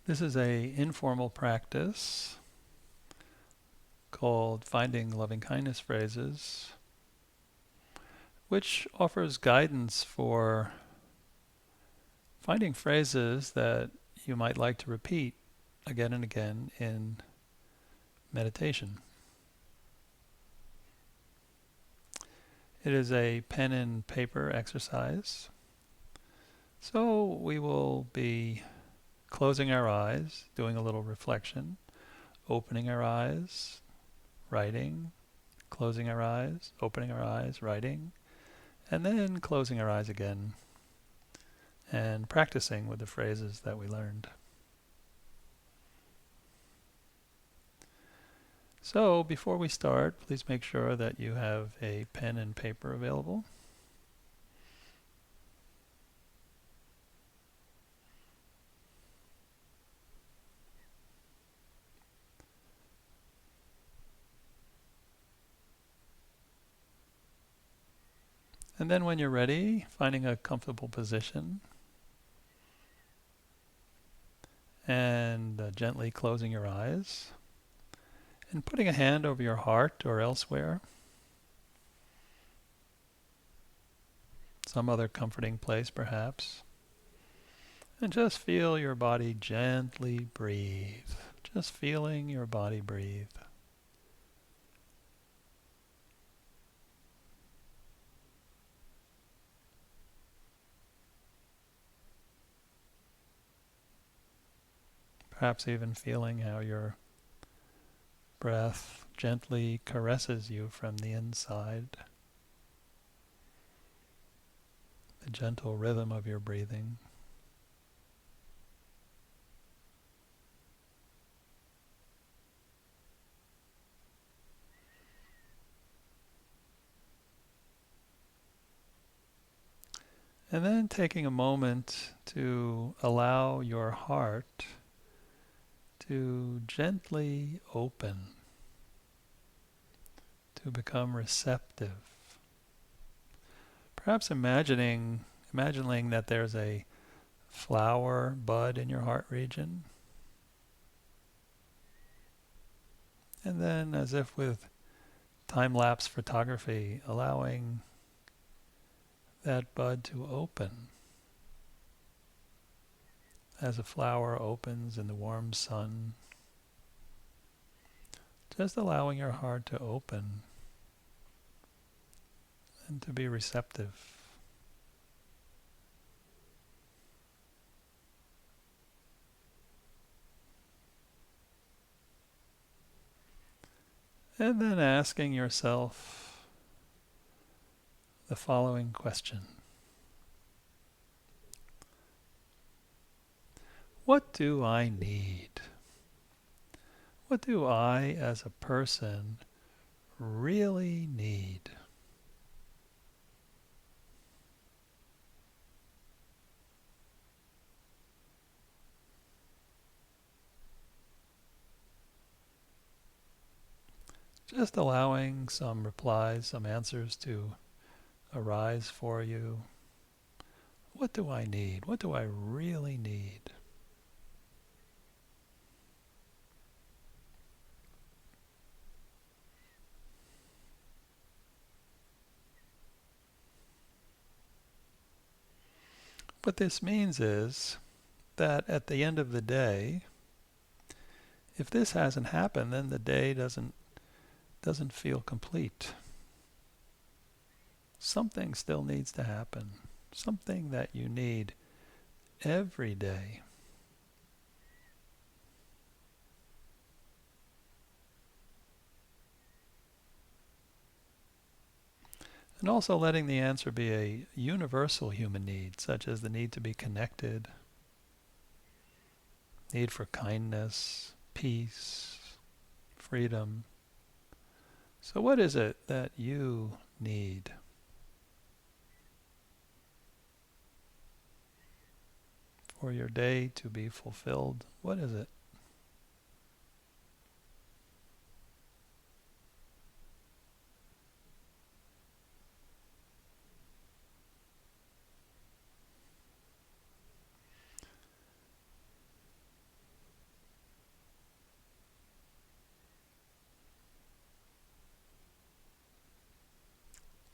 This is a informal practice called Finding Loving Kindness Phrases, which offers guidance for finding phrases that you might like to repeat again and again in meditation. It is a pen and paper exercise, so we will be closing our eyes, doing a little reflection, opening our eyes, writing, closing our eyes, opening our eyes, writing, and then closing our eyes again and practicing with the phrases that we learned. So before we start, please make sure that you have a pen and paper available. And then when you're ready, finding a comfortable position and gently closing your eyes and putting a hand over your heart or elsewhere, some other comforting place perhaps, and just feel your body gently breathe. Just feeling your body breathe. Perhaps even feeling how your breath gently caresses you from the inside. The gentle rhythm of your breathing. And then taking a moment to allow your heart to gently open, to become receptive. Perhaps imagining that there's a flower bud in your heart region. And then, as if with time-lapse photography, allowing that bud to open as a flower opens in the warm sun. Just allowing your heart to open and to be receptive. And then asking yourself the following question. What do I need? What do I as a person really need? Just allowing some replies, some answers to arise for you. What do I need? What do I really need? What this means is that at the end of the day, if this hasn't happened, then the day doesn't feel complete. Something still needs to happen. Something that you need every day. And also letting the answer be a universal human need, such as the need to be connected, need for kindness, peace, freedom. So what is it that you need? For your day to be fulfilled? What is it?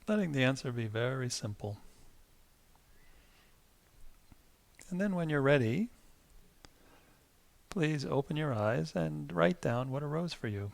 letting the answer be very simple. And then when you're ready, please open your eyes and write down what arose for you.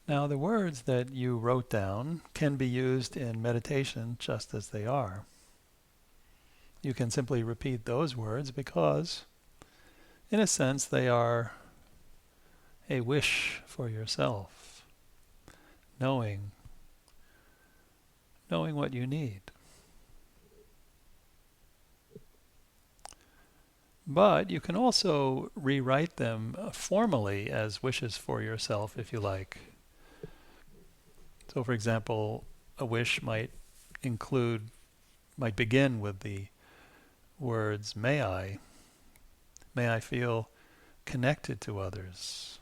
Now, the words that you wrote down can be used in meditation just as they are. You can simply repeat those words because, in a sense, they are a wish for yourself, knowing what you need. But you can also rewrite them formally as wishes for yourself if you like. So, for example, a wish might begin with the words, may I feel connected to others.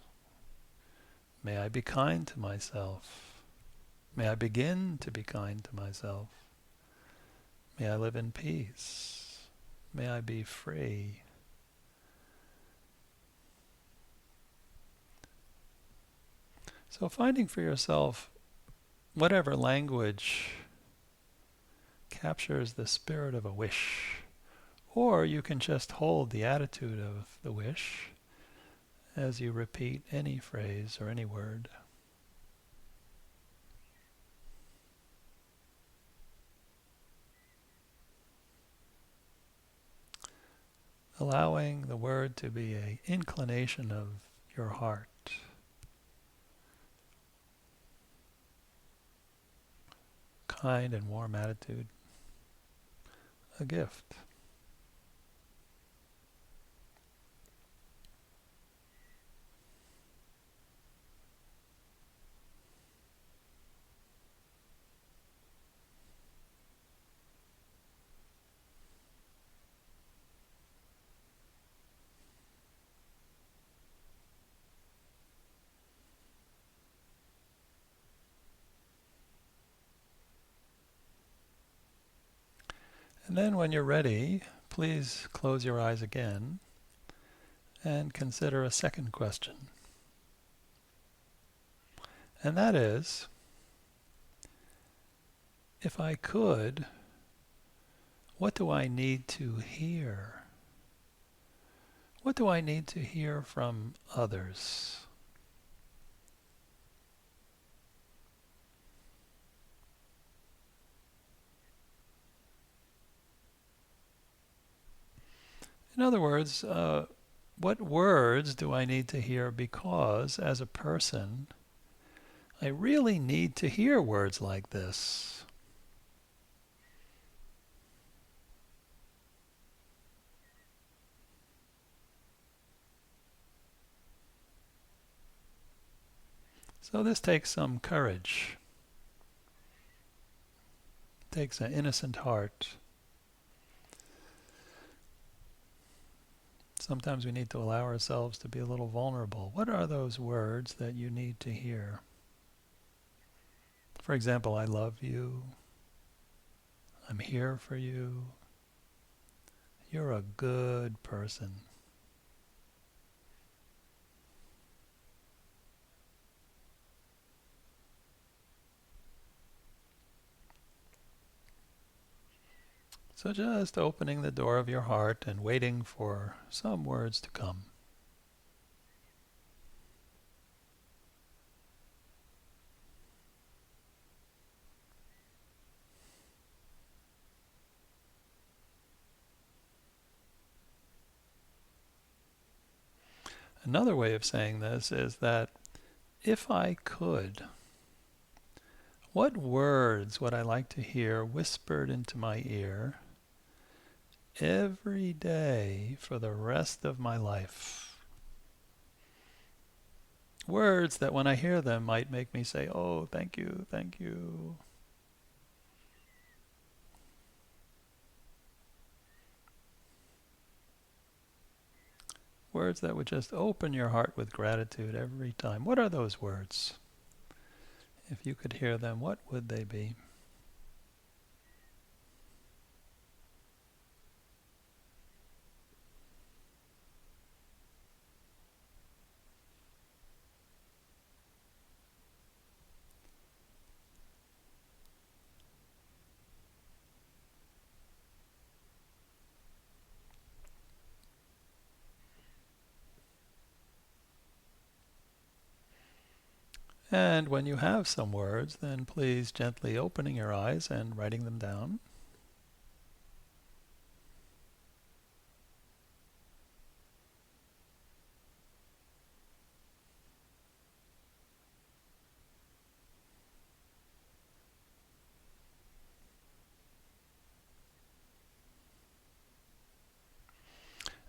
May I be kind to myself. May I begin to be kind to myself. May I live in peace. May I be free. So finding for yourself whatever language captures the spirit of a wish. Or you can just hold the attitude of the wish as you repeat any phrase or any word. Allowing the word to be an inclination of your heart. Kind and warm attitude. A gift. And then when you're ready, please close your eyes again and consider a second question. And that is, if I could, what do I need to hear? What do I need to hear from others? In other words, what words do I need to hear because, as a person, I really need to hear words like this? So this takes some courage. It takes an innocent heart. Sometimes we need to allow ourselves to be a little vulnerable. What are those words that you need to hear? For example, I love you. I'm here for you. You're a good person. So just opening the door of your heart and waiting for some words to come. Another way of saying this is that if I could, what words would I like to hear whispered into my ear every day for the rest of my life? Words that when I hear them might make me say, oh, thank you, thank you. Words that would just open your heart with gratitude every time. What are those words? If you could hear them, what would they be? And when you have some words, then please gently opening your eyes and writing them down.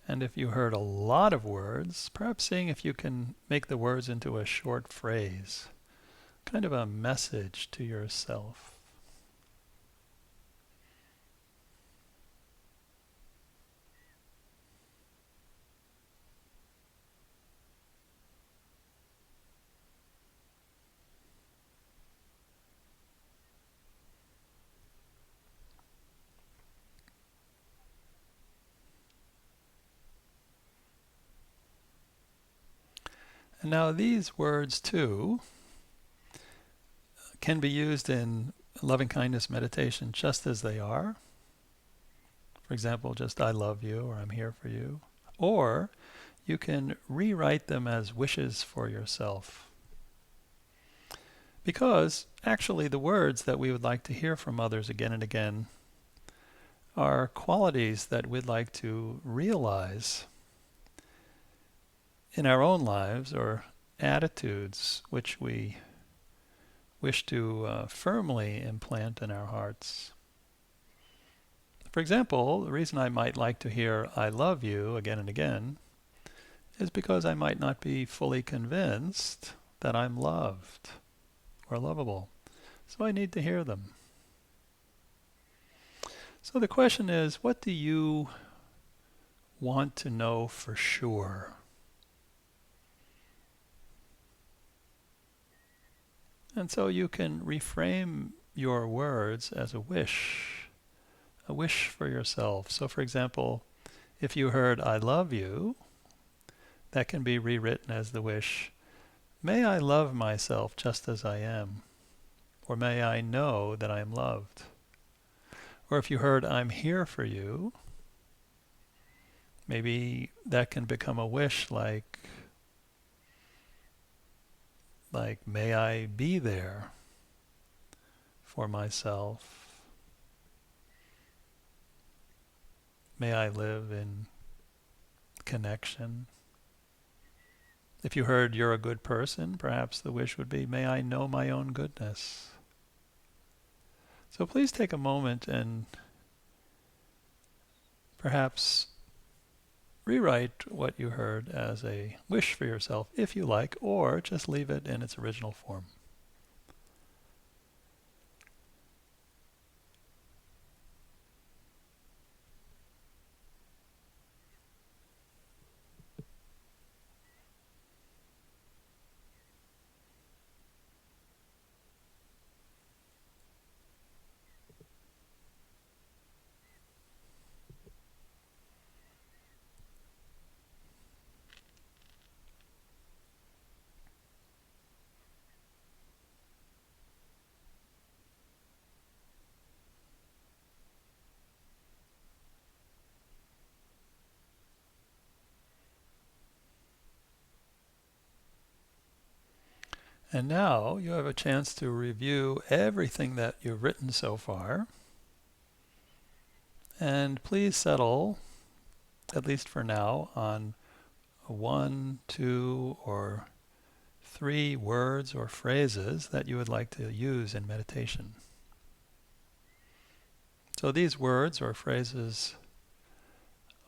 And if you heard a lot of words, perhaps seeing if you can make the words into a short phrase, kind of a message to yourself. And now these words too can be used in loving kindness meditation just as they are. For example, just I love you or I'm here for you. Or you can rewrite them as wishes for yourself. Because actually the words that we would like to hear from others again and again are qualities that we'd like to realize in our own lives, or attitudes which we wish to firmly implant in our hearts. For example, the reason I might like to hear I love you again and again is because I might not be fully convinced that I'm loved or lovable. So I need to hear them. So the question is, what do you want to know for sure? And so you can reframe your words as a wish for yourself. So for example, if you heard I love you, that can be rewritten as the wish, may I love myself just as I am, or may I know that I am loved. Or if you heard I'm here for you, maybe that can become a wish like may I be there for myself. May I live in connection. If you heard you're a good person, perhaps the wish would be, may I know my own goodness. So please take a moment and perhaps rewrite what you heard as a wish for yourself if you like, or just leave it in its original form. And now you have a chance to review everything that you've written so far. And please settle, at least for now, on 1, 2, or 3 words or phrases that you would like to use in meditation. So these words or phrases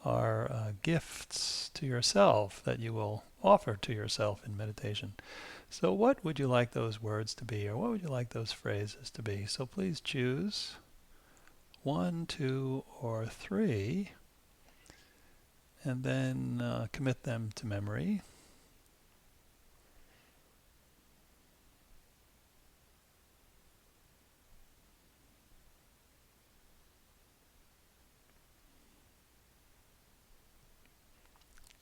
are gifts to yourself that you will offer to yourself in meditation. So what would you like those words to be, or what would you like those phrases to be? So please choose 1, 2, or 3, and then commit them to memory.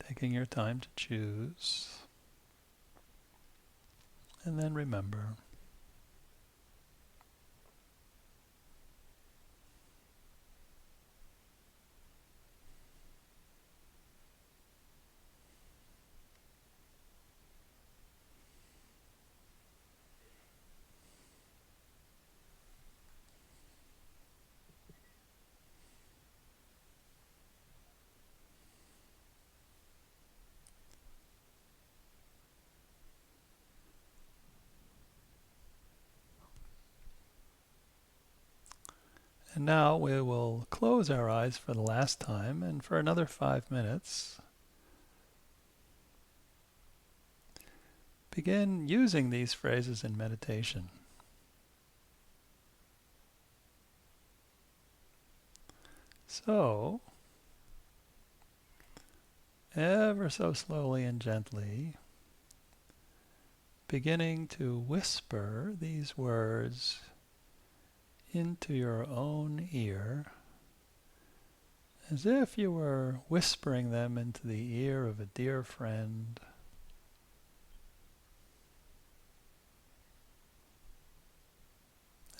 Taking your time to choose, and then remember. And now we will close our eyes for the last time, and for another 5 minutes, begin using these phrases in meditation. So, ever so slowly and gently, beginning to whisper these words into your own ear, as if you were whispering them into the ear of a dear friend,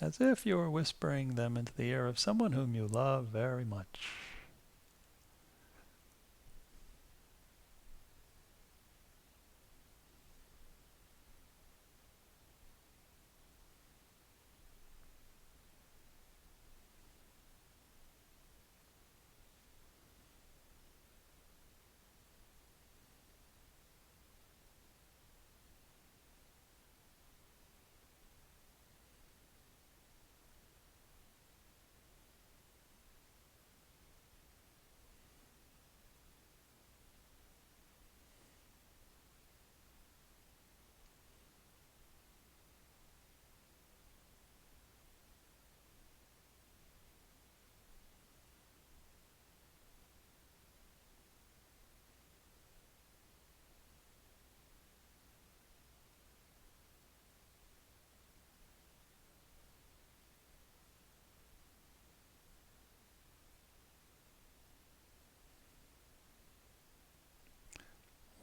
as if you were whispering them into the ear of someone whom you love very much.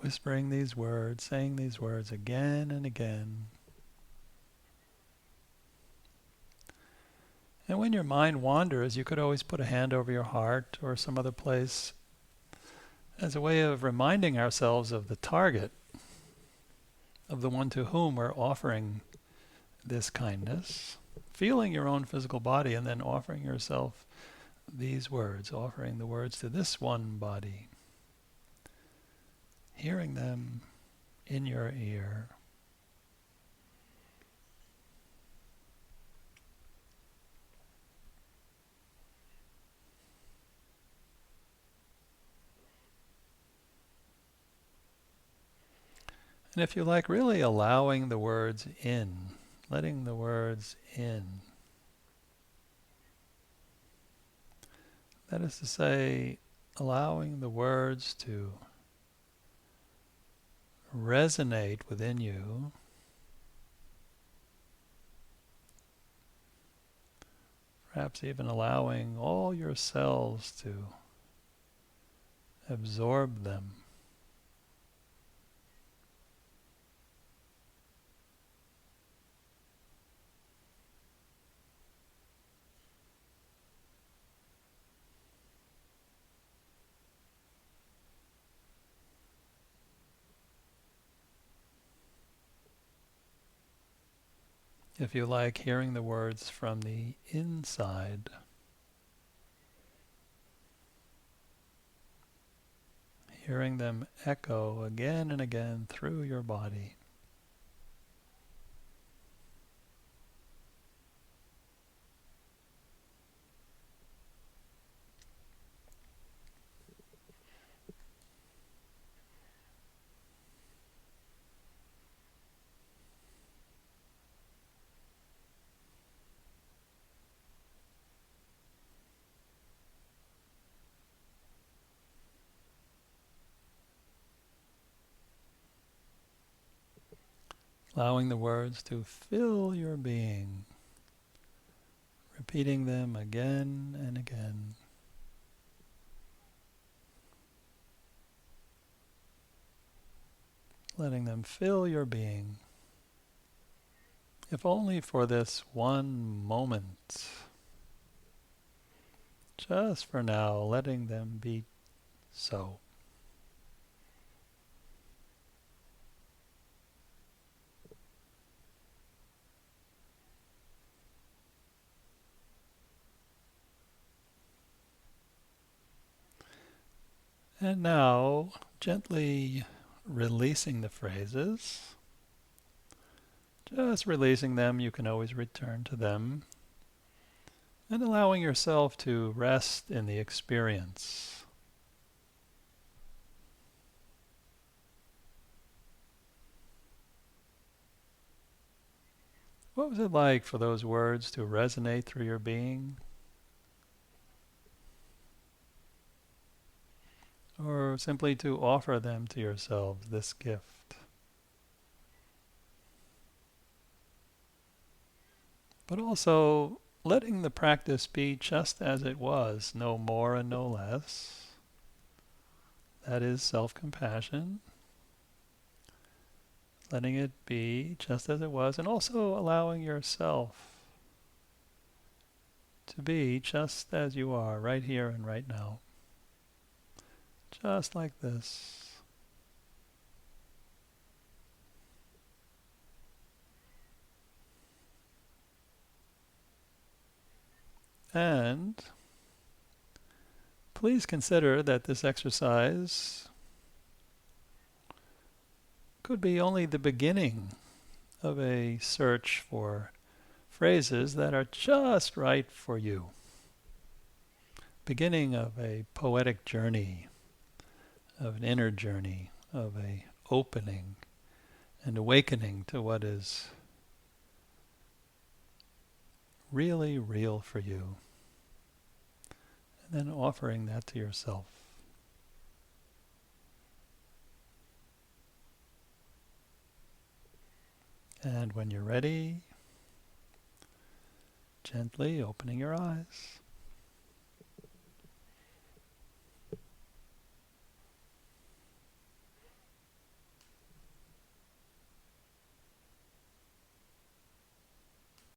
Whispering these words, saying these words again and again. And when your mind wanders, you could always put a hand over your heart or some other place as a way of reminding ourselves of the target, of the one to whom we're offering this kindness, feeling your own physical body and then offering yourself these words, offering the words to this one body, hearing them in your ear. And if you like, really allowing the words in, letting the words in. That is to say, allowing the words to resonate within you, perhaps even allowing all your cells to absorb them. If you like, hearing the words from the inside. Hearing them echo again and again through your body. allowing the words to fill your being, repeating them again and again. Letting them fill your being, if only for this one moment. Just for now, letting them be so. And now, gently releasing the phrases. Just releasing them, you can always return to them. And allowing yourself to rest in the experience. What was it like for those words to resonate through your being? Or simply to offer them to yourselves, this gift. But also letting the practice be just as it was, no more and no less. That is self-compassion. Letting it be just as it was, and also allowing yourself to be just as you are, right here and right now. Just like this. And please consider that this exercise could be only the beginning of a search for phrases that are just right for you. Beginning of a poetic journey, of an inner journey, of a opening and awakening to what is really real for you. And then offering that to yourself. And when you're ready, gently opening your eyes.